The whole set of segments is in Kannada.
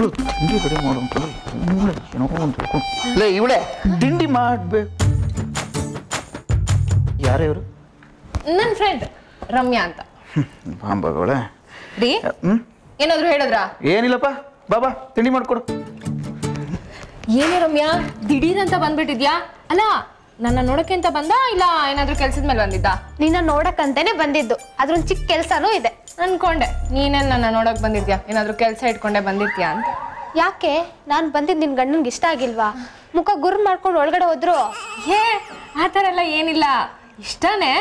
ಇವಳು ತಿಂಡಿ ರೆಡಿ ಮಾಡೋಂತ ಏನೋ ಒಂದು ಇವಳೆ ತಿಂಡಿ ಮಾಡ್ಬೇಕು. ಯಾರೇ ಇವರು? ನನ್ನ ಫ್ರೆಂಡ್ ರಮ್ಯಾ ಅಂತ. ಬಾಂಬಗಳೇ ರೀ ಏನಾದ್ರು ಹೇಳಿದ್ರಾ? ಏನಿಲ್ಲಪ್ಪ, ಬಾಬಾ ತಿಂಡಿ ಮಾಡ್ಕೊಡು. ಏನೇ ರಮ್ಯಾ ದಿಢೀರ್ ಅಂತ ಬಂದ್ಬಿಟ್ಟಿದ್ಯಾ? ಅಲ್ಲ ನನ್ನ ನೋಡಕ್ಕೆ ಅಂತ ಬಂದ ಇಲ್ಲ ಏನಾದ್ರು ಕೆಲ್ಸದ ಮೇಲೆ ಬಂದಿದ್ದ? ನಿನ್ನ ನೋಡಕ್ಕಂತಾನೆ ಬಂದಿದ್ದು, ಅದ್ರೊಂದು ಚಿಕ್ಕ ಕೆಲ್ಸನೂ ಇದೆ. ಅನ್ಕೊಂಡೆ ನೀನೇನ್ ನನ್ನ ನೋಡಕ್ ಬಂದಿದ್ಯಾ, ಏನಾದ್ರು ಕೆಲ್ಸ ಇಟ್ಕೊಂಡೆ ಬಂದಿರ್ತೀಯಾ ಅಂತ. ಯಾಕೆ ನಾನು ಬಂದಿದ್ದು ನಿನ್ ಗಂಡನ್ಗೆ ಇಷ್ಟ ಆಗಿಲ್ವಾ? ಮುಖ ಗುರ್ ಮಾಡ್ಕೊಂಡು ಒಳಗಡೆ ಹೋದ್ರು. ಏ ಆ ಥರ ಎಲ್ಲ ಏನಿಲ್ಲ, ಇಷ್ಟನೇ.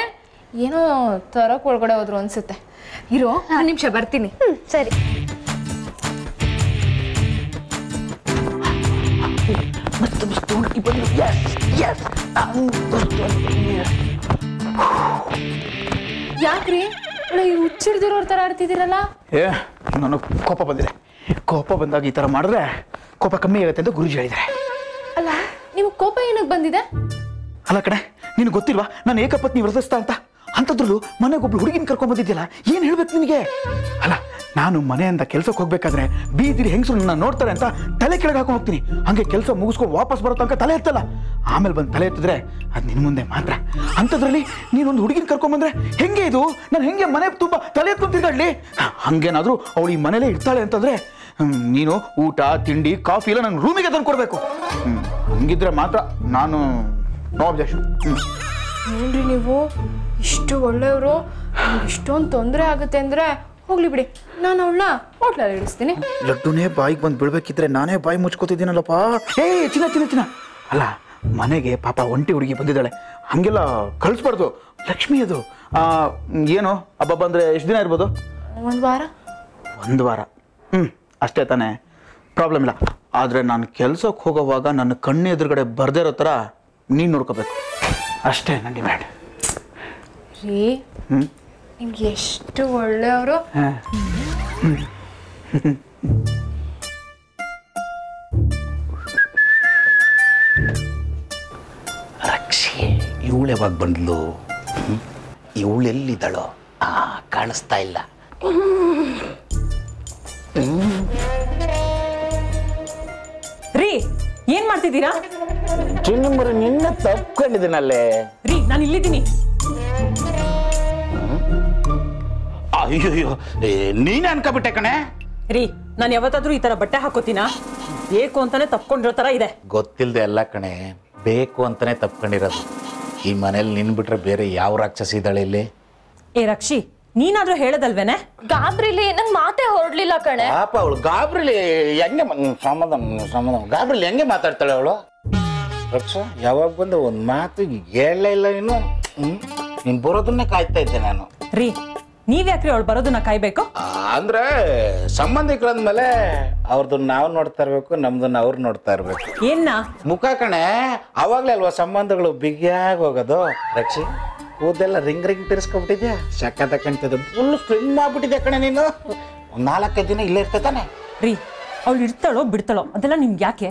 ಏನೋ ತರಕ್ ಒಳಗಡೆ ಹೋದ್ರು ಅನ್ಸುತ್ತೆ. ಇರೋ 1 ನಿಮಿಷ ಬರ್ತೀನಿ. ಸರಿ. ಯಾಕ್ರಿ ಹುಚ್ಚಿಡ್ದಿರೋರ್ ತರ ಆಡ್ತಿದ್ದೀರಲ್ಲ? ನನಗೆ ಕೋಪ ಬಂದಿದೆ. ಕೋಪ ಬಂದಾಗ ಈ ತರ ಮಾಡಿದ್ರೆ ಕೋಪ ಕಮ್ಮಿ ಆಗುತ್ತೆ ಅಂತ ಗುರುಜಿ ಹೇಳಿದ್ದಾರೆ. ಅಲ್ಲ ನಿಮ್ಗೆ ಕೋಪ ಏನಕ್ಕೆ ಬಂದಿದೆ? ಅಲ್ಲ ಕಣೆ, ನಿನಗೆ ಗೊತ್ತಿಲ್ವಾ ನಾನು ಏಕಪತ್ನಿ ವ್ರತಸ್ಥ ಅಂತ? ಅಂಥದ್ರಲ್ಲೂ ಮನೆಗೊಬ್ಳು ಹುಡುಗಿನ ಕರ್ಕೊಂಡ್ ಬಂದಿದ್ಯಲ್ಲ, ಏನ್ ಹೇಳ್ಬೇಕು ನಿನಗೆ? ಅಲ್ಲ ನಾನು ಮನೆಯಿಂದ ಕೆಲ್ಸಕ್ಕೆ ಹೋಗ್ಬೇಕಾದ್ರೆ ಬೀದಿರಿ ಹೆಂಗಸರು ನನ್ನ ನೋಡ್ತಾರೆ ಅಂತ ತಲೆ ಕೆಳಗೆ ಹಾಕೊಂಡು ಹೋಗ್ತೀನಿ. ಹಂಗೆ ಕೆಲಸ ಮುಗಿಸ್ಕೊಂಡು ವಾಪಸ್ ಬರೋ ತನಕ ತಲೆ ಎತ್ತಲ್ಲ. ಆಮೇಲೆ ಬಂದು ತಲೆ ಎತ್ತಿದ್ರೆ ಅದು ನಿನ್ನ ಮುಂದೆ ಮಾತ್ರ. ಅಂಥದ್ರಲ್ಲಿ ನೀನೊಂದು ಹುಡುಗಿನ ಕರ್ಕೊಂಬಂದ್ರೆ ಹೆಂಗೆ ಇದು? ನಾನು ಹೆಂಗೆ ಮನೆ ತುಂಬ ತಲೆ ಎತ್ಕೊಂಡು ತಿರ್ಗಾಡ್ಲಿ? ಹಂಗೇನಾದರೂ ಅವಳು ಈ ಮನೇಲೇ ಇರ್ತಾಳೆ ಅಂತಂದ್ರೆ ನೀನು ಊಟ ತಿಂಡಿ ಕಾಫಿ ಎಲ್ಲ ನನ್ನ ರೂಮಿಗೆ ತಂದು ಕೊಡಬೇಕು. ಹಂಗಿದ್ರೆ ಮಾತ್ರ ನಾನು ನೋ ಅಬ್ಜೆಕ್ಷನ್. ಏನ್ರಿ ನೀವು ಇಷ್ಟು ಒಳ್ಳೆಯವರು, ಇಷ್ಟೊಂದು ತೊಂದರೆ ಆಗುತ್ತೆ ಅಂದ್ರೆ ಹೋಗ್ಲಿ ಬಿಡಿ, ನಾನು ಅವಳನ್ನ ಹೋಟ್ಲಲ್ಲಿ ಇಡಿಸ್ತೀನಿ. ಲಡ್ಡುನೇ ಬಾಯಿಗೆ ಬಂದು ಬಿಡ್ಬೇಕಿದ್ರೆ ನಾನೇ ಬಾಯಿ ಮುಚ್ಕೋತಿದ್ದೀನಲ್ಲಪ್ಪ. ಚಿನ್ನ ಚಿನ್ನ ಚಿನ್ನ ಅಲ್ಲ, ಮನೆಗೆ ಪಾಪ ಒಂಟಿ ಹುಡುಗಿ ಬಂದಿದ್ದಾಳೆ, ಹಂಗೆಲ್ಲ ಕಳಿಸ್ಬಾರ್ದು. ಲಕ್ಷ್ಮಿ ಅದು. ಏನು ಹಬ್ಬ ಬಂದರೆ ಎಷ್ಟು ದಿನ ಇರ್ಬೋದು? 1 ವಾರ. 1 ವಾರ ಅಷ್ಟೇ ತಾನೇ, ಪ್ರಾಬ್ಲಮ್ ಇಲ್ಲ. ಆದರೆ ನಾನು ಕೆಲ್ಸಕ್ಕೆ ಹೋಗೋವಾಗ ನನ್ನ ಕಣ್ಣು ಎದುರುಗಡೆ ಬರ್ದೇ ಇರೋ ಥರ ನೀನು ನೋಡ್ಕೋಬೇಕು ಅಷ್ಟೇ ನನ್ನ ಡಿಮ್ಯಾಂಡ್. ರೀ ನಿಮ್ಗೆ ಎಷ್ಟು ಒಳ್ಳೆಯವರು. ರಕ್ಷಿ ಇವಳು ಯಾವಾಗ ಬಂದ್ಲು? ಇವಳು ಎಲ್ಲಿದ್ದಾಳೋ? ಕಾಣಿಸ್ತಾ ಇಲ್ಲ. ರೀ ಏನ್ ಮಾಡ್ತಿದ್ದೀರಾ? ಚಿನ್ನಂಬರು ನಿನ್ನ ತಪ್ಕೊಂಡಿದ್ದೀನಲ್ಲೇ. ರೀ ನಾನು ಇಲ್ಲಿದ್ದೀನಿ. ಅಯ್ಯೋ ನೀನೇ ಅನ್ಕೋಬಿಟ್ಟೆ ಕಣೆ. ರೀ ನಾನು ಯಾವತ್ತಾದ್ರೂ ಈ ತರ ಬಟ್ಟೆ ಹಾಕೋತೀನಾ? ಬೇಕು ಅಂತಾನೆ ತಪ್ಕೊಂಡಿರೋ ತರ ಇದೆ. ಗೊತ್ತಿಲ್ದೆ ಎಲ್ಲ ಕಣೆ, ಬೇಕು ಅಂತಾನೆ ತಪ್ಕೊಂಡಿರೋದು. ಈ ಮನೇಲಿ ನಿನ್ ಬಿಟ್ರೆ ಬೇರೆ ಯಾವ ರಾಕ್ಷಸಿ ಇದ್ದಾಳೆ ಇಲ್ಲಿ? ಏ ರಕ್ಷಿ, ನೀನಾದ್ರೂ ಹೇಳದಲ್ವೇನೆ? ಗಾಬ್ರಿಲಿ ನಂಗೆ ಮಾತೇ ಹೊರಡ್ಲಿಲ್ಲ ಕಣೆ. ಪಾಪ ಅವಳು ಗಾಬ್ರಿಲಿ ಹೆಂಗೆ ಸಮಾಧಾನ ಗಾಬ್ರಿಲಿ ಹೆಂಗೆ ಮಾತಾಡ್ತಾಳೆ ಅವಳು? ರಕ್ಷ ಯಾವಾಗ ಬಂದು ಒಂದು ಮಾತು ಹೇಳಲೇ ಇಲ್ಲ ನೀನು. ನೀನ್ ಬರೋದನ್ನೇ ಕಾಯ್ತಾ ಇದ್ದೆ ನಾನು. ರೀ ನೀವ್ಯಾಕ್ರಿ ಅವಳು ಬರೋದನ್ನ ಕಾಯ್ಬೇಕು? ಅಂದ್ರೆ ಸಂಬಂಧಿಕರಂದ್ಮೇಲೆ ಅವ್ರದನ್ನ ನಾವು ನೋಡ್ತಾ ಇರ್ಬೇಕು, ನಮ್ದನ್ನ ಅವ್ರು ನೋಡ್ತಾ ಇರ್ಬೇಕು. ಏನ್ನ ಮುಖ ಕಣೆ, ಅವಾಗ್ಲೇ ಅಲ್ವಾ ಸಂಬಂಧಗಳು ಬಿಗಿಯಾಗಿ ಹೋಗೋದು. ರಕ್ಷಿ ಕೂದೆಲ್ಲ ರಿಂಗ್ ತಿರ್ಸ್ಕೊಬಿಟ್ಟಿದ್ಯಾ? ಸಕ್ಕತ್ತ ಕಾಣ್ತದೆ, ಫುಲ್ ಸ್ಲಿಮ್ ಆಗ್ಬಿಟ್ಟಿದ್ಯಾ ಕಣೆ ನೀನು. 4-5 ದಿನ ಇಲ್ಲೇ ಇರ್ತತಾನೆ. ರೀ ಅವಳು ಇರ್ತಾಳೋ ಬಿಡ್ತಾಳೋ ಅದೆಲ್ಲ ನಿಮ್ಗೆ ಯಾಕೆ?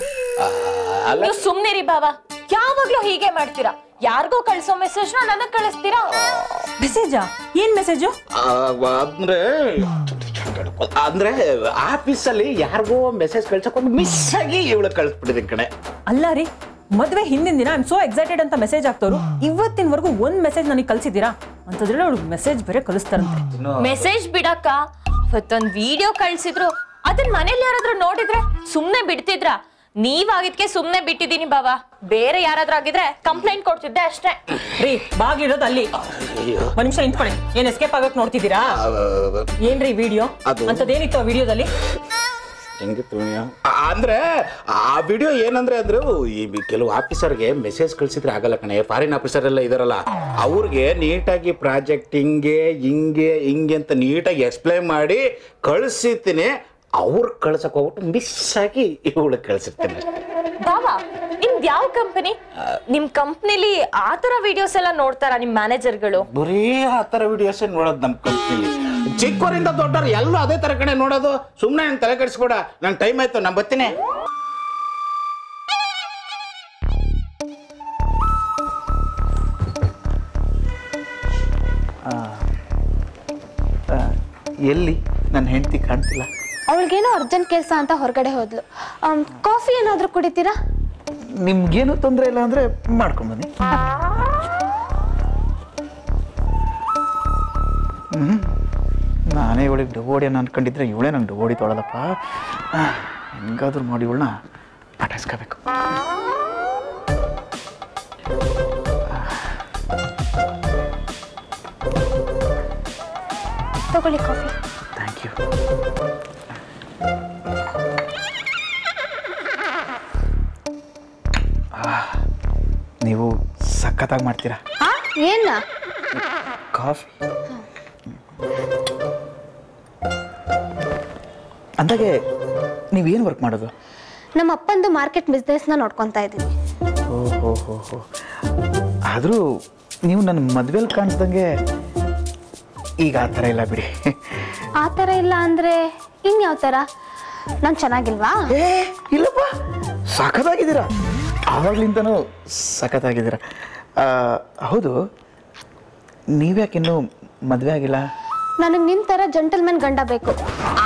ನೀವು ಸುಮ್ನಿರಿ ಬಾವಾ, ಯಾವಾಗ್ಲೂ ಹೀಗೆ ಮಾಡ್ತೀರಾ. ಯಾರಿಗೋ ಕಳ್ಸೋ ಮೆಸೇಜ್ ನನಗ್ ಕಳಿಸ್ತೀರಾ? ಮೆಸೇಜಾ? ಏನ್ ಮೆಸೇಜು? ಅಂದ್ರೆ ಆಫೀಸಲ್ಲಿ ಯಾರಿಗೋ ಮೆಸೇಜ್ ಕಳ್ಸಕೊಂಡು ಮಿಸ್ ಆಗಿ ಇವಳು ಕಳಿಸ್ಬಿಟ್ಟಿದ್ದೀನಿ ಕಣೆ. ಅಲ್ಲ ರೀ, ಮದ್ವೆ ಹಿಂದಿನ ದಿನ ಐ ಆಮ್ ಸೋ ಎಕ್ಸೈಟೆಡ್ ಅಂತ ಮೆಸೇಜ್ ಹಾಕ್ತವ್ರು, ಇವತ್ತಿನವರೆಗೂ ಒಂದ್ ಮೆಸೇಜ್ ನನಗೆ ಕಳ್ಸಿದ್ದೀರಾ ಅಂತಂದ್ರೆ ಅವಳು ಮೆಸೇಜ್ ಬೇರೆ ಕಳಿಸ್ತಾರಂತೆ. ಮೆಸೇಜ್ ಬಿಡಕ್ಕ, ಅವತ್ತೊಂದ್ ವಿಡಿಯೋ ಕಳ್ಸಿದ್ರು, ಅದನ್ನ ಮನೇಲಿ ಯಾರಾದ್ರೂ ನೋಡಿದ್ರೆ ಸುಮ್ನೆ ಬಿಡ್ತಿದ್ರ? ನೀವಾಗಿದ್ಕೆ ಸುಮ್ನೆ ಬಿಟ್ಟಿದೀನಿ ಬಾವಾ, ಬೇರೆ ಯಾರಾದ್ರೂ ಆಗಿದ್ರೆ ಕಂಪ್ಲೇಂಟ್ ಕೊಡ್ತಿದ್ದೆ ಅಷ್ಟೇ. ರೀ ಬಾಗ್ಲಿರೋದು ಅಲ್ಲಿ, ಒಂದ್ ನಿಮಿಷ ನಿಂತ್ಕೊಳ್ಳಿ. ಏನ್ ಎಸ್ಕೇಪ್ ಆಗಕ್ ನೋಡ್ತಿದ್ದೀರಾ? ಏನ್ರಿ ವಿಡಿಯೋ ಅಂತದೇನಿತ್ತು ಆ ವಿಡಿಯೋದಲ್ಲಿ? ಅಂದ್ರೆ ಆ ವಿಡಿಯೋ ಏನಂದ್ರೆ ಈ ಕೆಲವು ಆಫೀಸರ್ಗೆ ಮೆಸೇಜ್ ಕಳ್ಸಿದ್ರೆ ಆಗಲ್ಲ ಕಣೆ. ಫಾರಿನ್ ಆಫೀಸರ್ ಎಲ್ಲ ಇದಾರಲ್ಲ, ಅವ್ರಿಗೆ ನೀಟಾಗಿ ಪ್ರಾಜೆಕ್ಟ್ ಹಿಂಗೆ ಅಂತ ನೀಟಾಗಿ ಎಕ್ಸ್ಪ್ಲೈನ್ ಮಾಡಿ ಕಳ್ಸಿರ್ತೀನಿ. ಅವ್ರು ಕಳ್ಸಕ್ ಹೋಗ್ಬಿಟ್ಟು ಮಿಸ್ ಆಗಿ ಇವಳು ಕಳ್ಸಿರ್ತೀನಿ ಅಷ್ಟೇ. ಬಾವಾ ನಿಮ್ದು ಯಾವ ಕಂಪನಿ? ನಿಮ್ ಕಂಪ್ನಿಲಿ ಆತರ ವಿಡಿಯೋಸ್ ಎಲ್ಲ ನೋಡ್ತಾರ ನಿಮ್ ಮ್ಯಾನೇಜರ್ಗಳು? ಬರೀ ಆ ತರ ವಿಡಿಯೋಸ್ ನೋಡೋದು ನಮ್ ಕಂಪ್ನಿಲಿ. ಚಿಕ್ಕವರಿಂದ ದೊಡ್ಡವ್ರು ಎಲ್ಲರೂ ಅದೇ ತರ ಕಡೆ ನೋಡೋದು. ಸುಮ್ನೆ ನನ್ ತಲೆ ಕೆಡಿಸ್ಬೇಡ, ನನ್ ಟೈಮ್ ಆಯ್ತು, ನಾನು ಬರ್ತೀನಿ. ಎಲ್ಲಿ ನನ್ನ ಹೆಂಡತಿ ಕಾಣ್ತಿಲ್ಲ? ಅವಳಿಗೇನೋ ಅರ್ಜೆಂಟ್ ಕೆಲಸ ಅಂತ ಹೊರಗಡೆ ಹೋದ್ಲು. ಕಾಫಿ ಏನಾದರೂ ಕುಡಿತೀರಾ? ನಿಮ್ಗೇನು ತೊಂದರೆ ಇಲ್ಲ ಅಂದರೆ ಮಾಡ್ಕೊಂಬನ್ನಿ. ನಾನೇ ಇವಳಿಗೆ ಡಬೋಡಿಯನ್ನು ಅನ್ಕೊಂಡಿದ್ರೆ ಇವಳೇ ನಂಗೆ ಡಬೋಡಿ ತೊಳದಪ್ಪ. ಹೆಂಗಾದ್ರೂ ಮಾಡಿ ಇವಳನ್ನ ಪಟಾಯಿಸ್ಕೋಬೇಕು. ತಗೊಳ್ಳಿ ಕಾಫಿ. Thank you. ನೀವು ಸಖತ್ತಾಗಿ ಮಾಡ್ತೀರಾ. ಏನ ಕಾಫಿ ಅಂದಾಗೆ ನೀವೇನು ವರ್ಕ್ ಮಾಡೋದು? ನಮ್ಮ ಅಪ್ಪಂದು ಮಾರ್ಕೆಟ್ ಬಿಸ್ನೆಸ್ನ ನೋಡ್ಕೊತಾ ಇದ್ದೀನಿ. ಓಹೋ ಆದರೂ ನೀವು ನನ್ನ ಮದುವೆಲಿ ಕಾಣಿಸ್ದಂಗೆ ಈಗ ಆ ಥರ ಇಲ್ಲ ಬಿಡಿ. ಆ ಥರ ಇಲ್ಲ ಅಂದರೆ ಇನ್ಯಾವ ಥರ? ನಾನು ಚೆನ್ನಾಗಿಲ್ವಾ? ಏ ಇಲ್ಲಪ್ಪ, ಸಖತ್ತಾಗಿದ್ದೀರಾ. ಆವಾಗ್ಲಿಂದನೂ ಸಖತ್ತಾಗಿದ್ದೀರಾ. ಹೌದು, ನೀವ್ಯಾಕಿನ್ನೂ ಮದುವೆ ಆಗಿಲ್ಲ? ನನಗೆ ನಿನ್ನ ಥರ ಜೆಂಟಲ್ಮೆನ್ ಗಂಡ ಬೇಕು.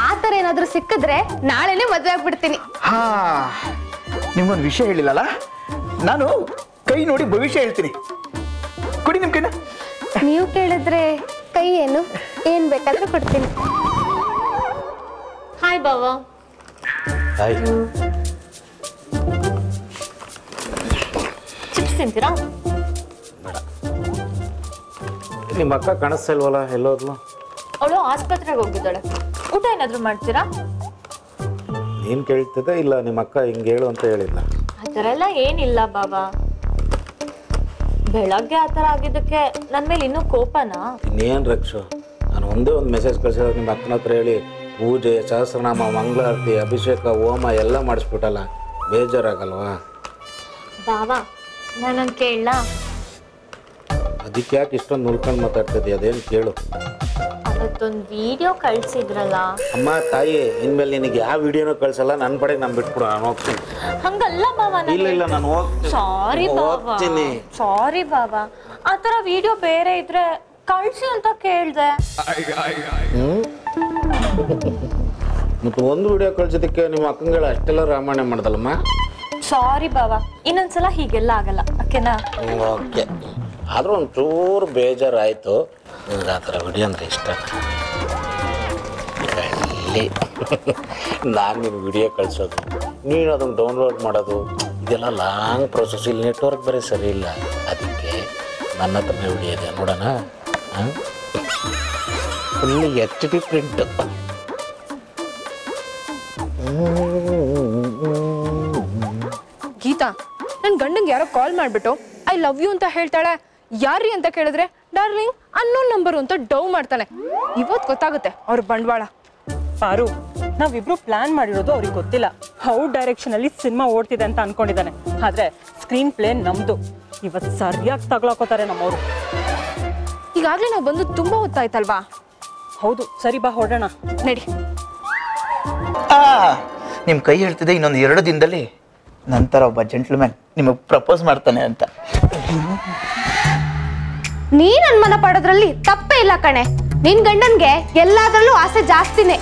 ಆ ಥರ ಏನಾದರೂ ಸಿಕ್ಕಿದ್ರೆ ನಾಳೆನೇ ಮದುವೆ ಆಗ್ಬಿಡ್ತೀನಿ. ಹಾ, ನಿಮ್ಗೊಂದು ವಿಷಯ ಹೇಳಿಲ್ಲಲ್ಲ, ನಾನು ಕೈ ನೋಡಿ ಭವಿಷ್ಯ ಹೇಳ್ತೀನಿ. ಕೊಡಿ ನಿಮ್ಮ ಕೈನ. ನೀವು ಕೇಳಿದ್ರೆ ಕೈ ಏನು ಬೇಕಾದ್ರೂ ಕೊಡ್ತೀನಿ. ಹಾಯ್ ಬಾವಾ. ಹಾಯ್. ಚಿಪ್ಸ್ ತಿಂತೀರಾ? ನಿಮ್ಮ ಅಕ್ಕ ಕಾಣಿಸ್ತಾ ಇಲ್ವಲ್ಲ, ಎಲ್ಲೋದ್ಲು? ಅವಳು ಆಸ್ಪತ್ರೆಗೆ ಹೋಗಿದ್ದಾಳೆ. ಊಟ ಏನಾದ್ರು ಮಾಡ್ತೀರಾ? ನೀನು ಕೇಳ್ತಿದ್ದೆ ಇಲ್ಲ ನಿಮ್ಮ ಅಕ್ಕ ಹಿಂಗೆ ಹೇಳು ಅಂತ ಹೇಳಿದ್ಲ? ಆ ಥರ ಎಲ್ಲ ಏನಿಲ್ಲ ಬಾಬಾ. ಬೆಳಗ್ಗೆ ಆ ಥರ ಆಗಿದ್ದಕ್ಕೆ ನನ್ನ ಮೇಲೆ ಇನ್ನೂ ಕೋಪನಾ? ಇನ್ನೇನು ರಕ್ಷು, ನಾನು ಒಂದೇ ಒಂದು ಮೆಸೇಜ್ ಕಳಿಸಿದ್ರೆ ನಿಮ್ಮ ಅಕ್ಕನ ಹತ್ರ ಹೇಳಿ ಪೂಜೆ, ಸಹಸ್ರನಾಮ, ಮಂಗಳಾರತಿ, ಅಭಿಷೇಕ, ಹೋಮ ಎಲ್ಲ ಮಾಡಿಸ್ಬಿಟ್ಟಲ್ಲ, ಬೇಜಾರಾಗಲ್ವಾ? ಬಾವಾ ನಾನೊಂದು ಕೇಳಲ್ಲ? ಅದಕ್ಕೆ ಯಾಕೆ ಇಷ್ಟೊಂದು ನುಲ್ಕೊಂಡು ಮಾತಾಡ್ತಿದ್ದೆ? ಅದೇನು ಕೇಳು. ಅವತ್ತೊಂದು ವಿಡಿಯೋ ಕಳ್ಸಿದ್ರಲ್ಲ. ಅಮ್ಮ ತಾಯಿ, ಇನ್ಮೇಲೆ ನಿನಗೆ ಯಾವ ವಿಡಿಯೋನೂ ಕಳ್ಸಲ್ಲ, ನನ್ನ ಪಡೆಗೆ ನಾನು ಬಿಟ್ಬಿಡು, ನಾನು ಹೋಗ್ತೀನಿ. ಹಂಗಲ್ಲ ಬಾವಾ. ಇಲ್ಲ ನಾನು ಸಾರಿ ಬಾವಾ, ಸಾರಿ ಬಾವಾ. ಆ ಥರ ವಿಡಿಯೋ ಬೇರೆ ಇದ್ರೆ ಕಳ್ಸಿ ಅಂತ ಕೇಳ್ದೆ. ಮತ್ತು ಒಂದು ವಿಡಿಯೋ ಕಳ್ಸೋದಕ್ಕೆ ನಿಮ್ಮ ಅಕ್ಕಂಗಳ ಅಷ್ಟೆಲ್ಲ ರಾಮಾಯಣ ಮಾಡ್ದಲ್ಲಮ್ಮ. ಸಾರಿ ಬಾವಾ, ಇನ್ನೊಂದ್ಸಲ ಹೀಗೆಲ್ಲ ಆಗಲ್ಲ, ಓಕೆನಾ? ಓಕೆ. ಆದರೂ ಒಂಚೂರು ಬೇಜಾರಾಯಿತು. ನಿಮ್ಗೆ ಆ ಥರ ವಿಡಿಯೋ ಅಂದರೆ ಇಷ್ಟ. ನಾನು ನಿನ್ನ ವಿಡಿಯೋ ಕಳಿಸೋದು, ನೀನು ಅದನ್ನು ಡೌನ್ಲೋಡ್ ಮಾಡೋದು, ಇದೆಲ್ಲ ಲಾಂಗ್ ಪ್ರೊಸೆಸ್. ಇಲ್ಲಿ ನೆಟ್ವರ್ಕ್ ಬೇರೆ ಸರಿ ಇಲ್ಲ. ಅದಕ್ಕೆ ನನ್ನ ಹತ್ರನೇ ವಿಡಿಯೋ ಇದೆ, ನೋಡೋಣ. Full HD print. ಗೀತಾ, ನನ್ನ ಗಂಡಂಗೆ ಯಾರೋ ಕಾಲ್ ಮಾಡಿಬಿಟ್ಟು ಐ ಲವ್ ಯು ಅಂತ ಹೇಳ್ತಾಳೆ. ಯಾರ್ರಿ ಅಂತ ಕೇಳಿದ್ರೆ ಡಾರ್ಲಿಂಗ್ ಅನ್ನೋನ್ ನಂಬರು ಅಂತ ಡವ್ ಮಾಡ್ತಾಳೆ. ಇವತ್ತು ಗೊತ್ತಾಗುತ್ತೆ ಅವ್ರ ಬಂಡವಾಳ. ಪಾರು, ನಾವಿಬ್ರು ಪ್ಲಾನ್ ಮಾಡಿರೋದು ಅವ್ರಿಗೆ ಗೊತ್ತಿಲ್ಲ. ಔಟ್ ಡೈರೆಕ್ಷನ್ ಅಲ್ಲಿ ಸಿನಿಮಾ ಓಡ್ತಿದೆ ಅಂತ ಅನ್ಕೊಂಡಿದ್ದಾನೆ. ಆದ್ರೆ ಸ್ಕ್ರೀನ್ ಪ್ಲೇ ನಮ್ದು. ಇವತ್ತು ಸರಿಯಾಗಿ ತಗೊಳಕೋತಾರೆ ನಮ್ಮವರು. ಈಗಾಗಲೇ ನಾವು ಬಂದು ತುಂಬಾ ಹೊತ್ತಾಯ್ತಲ್ವಾ? ಹೌದು, ಸರಿ ಬಾ ಹೊರಡೋಣ. ನಡಿ. ನಿಮ್ಮ ಕೈ ಹೇಳ್ತಿದ್ದೆ ಇನ್ನೊಂದು 2 ದಿನದಲ್ಲಿ ನಂತರ ಒಬ್ಬ ಜೆಂಟ್ಲ್ಮ್ಯಾನ್ ನಿಮಗೆ ಪ್ರಪೋಸ್ ಮಾಡ್ತಾನೆ ಅಂತ. ನೀ ನನ್ನ ಮನ ಪಡೋದ್ರಲ್ಲಿ ತಪ್ಪೇ ಇಲ್ಲ ಕಣೆ. ನಿನ್ ಗಂಡನ್ಗೆ ಎಲ್ಲಾದ್ರಲ್ಲೂ ಆಸೆ ಜಾಸ್ತಿನೇ,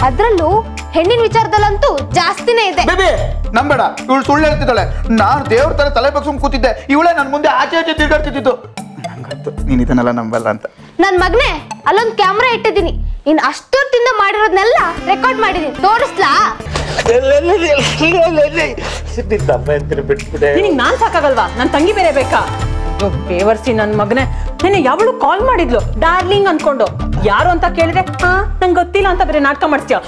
ಅದ್ರಲ್ಲೂ ಹೆಣ್ಣಿನ ವಿಚಾರದಲ್ಲಂತೂ ಜಾಸ್ತಿನೇ ಇದೆ. ಬೇಬಿ ನಂಬೇಡ, ಇವಳು ಸುಳ್ಳು ಹೇಳ್ತಿದ್ದಾಳೆ. ನಾನು ದೇವ್ರ ತರ ತಲೆ ಬಗ್ಸ್ಕೊಂಡು ಕೂತಿದ್ದೆ, ಇವಳೇ ನನ್ನ ಮುಂದೆ ಆಚೆ ಆಚೆ ತಿರ್ಗಾಡ್ತಿದ್ದು. ನಂಗಂತೂ ನೀನ್ ಇದನ್ನೆಲ್ಲ ನಂಬಲ್ಲ ಅಂತ. ನನ್ ಮಗನೇ, ಅಲ್ಲೊಂದು ಕ್ಯಾಮ್ರಾ ಇಟ್ಟಿದ್ದೀನಿ. ಇನ್ ಅಷ್ಟೊತ್ತಿಂದ ಮಾಡಿರೋದ್ನೆಲ್ಲ ರೆಕಾರ್ಡ್ ಮಾಡಿದೀನಿ, ತೋರಿಸ್ಲಾ? ಬಿಟ್ಬಿಟ್ಟೆ. ನಿನಗೆ ನಾನ್ ಸಾಕಾಗಲ್ವಾ? ನನ್ ತಂಗಿ ಬೇರೆ ಬೇಕಾ? ಬೇವರ್ಸಿ ನನ್ ಮಗನೇ, ನಿನ್ನೆ ಯಾವಳು ಕಾಲ್ ಮಾಡಿದ್ಲು ಡಾರ್ಲಿಂಗ್ ಅನ್ಕೊಂಡು. ಯಾರು ಅಂತ ಕೇಳಿದ್ರೆ ನಂಗೆ ಗೊತ್ತಿಲ್ಲ ಅಂತ ಬೇರೆ ನಾಟಕ ಮಾಡ್ತೀಯ.